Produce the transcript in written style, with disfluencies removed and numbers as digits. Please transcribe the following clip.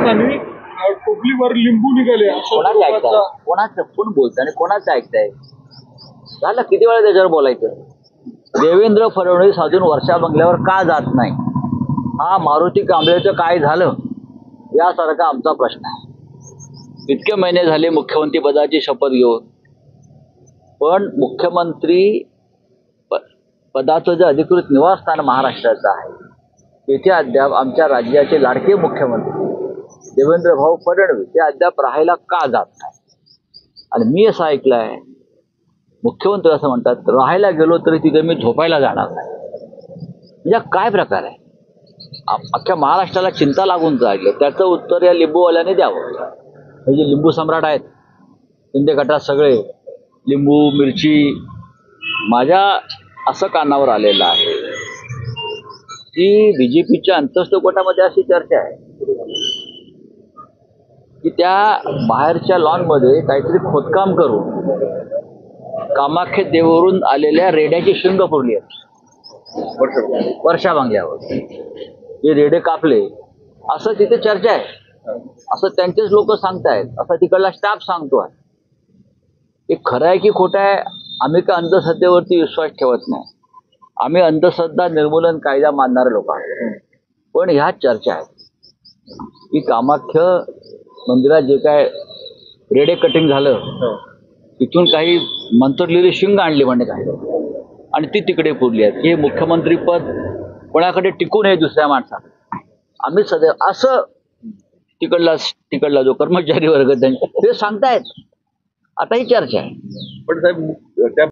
आणि टोपलीवर लिंबू निघाले कोणाचं ऐकताय, कोणाचं कोण बोलतंय आणि कोणाचं ऐकताय? झालं किती वेळा त्याच्यावर बोलायचं? देवेंद्र फडणवीस अजून वर्षा बंगल्यावर का जात नाही, हा मारुती कांबळेचं काय झालं यासारखा आमचा प्रश्न आहे. इतके महिने झाले मुख्यमंत्री पदाची शपथ घेऊन, पण मुख्यमंत्री पदाचं जे अधिकृत निवासस्थान महाराष्ट्राचं आहे, तेथे अद्याप आमच्या राज्याचे लाडके मुख्यमंत्री देवेंद्र भाऊ फडणवीस ते अद्याप राहायला का जात नाही. आणि मी असं ऐकलंय, मुख्यमंत्री असं म्हणतात राहायला गेलो तरी तिथे मी झोपायला जाणार नाही. म्हणजे काय प्रकार आहे? अख्ख्या महाराष्ट्राला चिंता लागून जायचं, त्याचं उत्तर या लिंबूवाल्याने द्यावं. हे जे लिंबू सम्राट आहेत शिंदे गटात सगळे लिंबू मिरची, माझ्या असं कानावर आलेलं आहे की बीजेपीच्या अंतस्थ गटामध्ये अशी चर्चा आहे की त्या बाहेरच्या लॉनमध्ये काहीतरी खोदकाम करून कामाख्या देववरून आलेल्या रेड्याची शिंग फोडली आहेत वर्षा बंगल्यावर. हे रेडे कापले असं तिथे चर्चा आहे, असं त्यांचेच लोक सांगतायत, असं तिकडला स्टाफ सांगतोय. हे खरं आहे की खोटं आहे? आम्ही का अंधश्रद्धेवरती विश्वास ठेवत नाही, आम्ही अंधश्रद्धा निर्मूलन कायदा मानणारे लोक आहोत. पण ह्या चर्चा आहेत की कामाख्या मंदिरात जे काय रेडे कटिंग झालं तिथून काही मंत्रलेली शिंग आणली म्हणजे काय, आणि ती तिकडे पुरली आहेत. हे मुख्यमंत्री पद कोणाकडे टिकू नये दुसऱ्या माणसाला, आम्ही सदैव असं तिकडला जो कर्मचारी वर्ग ते सांगतायत. आता ही चर्चा आहे. पण साहेब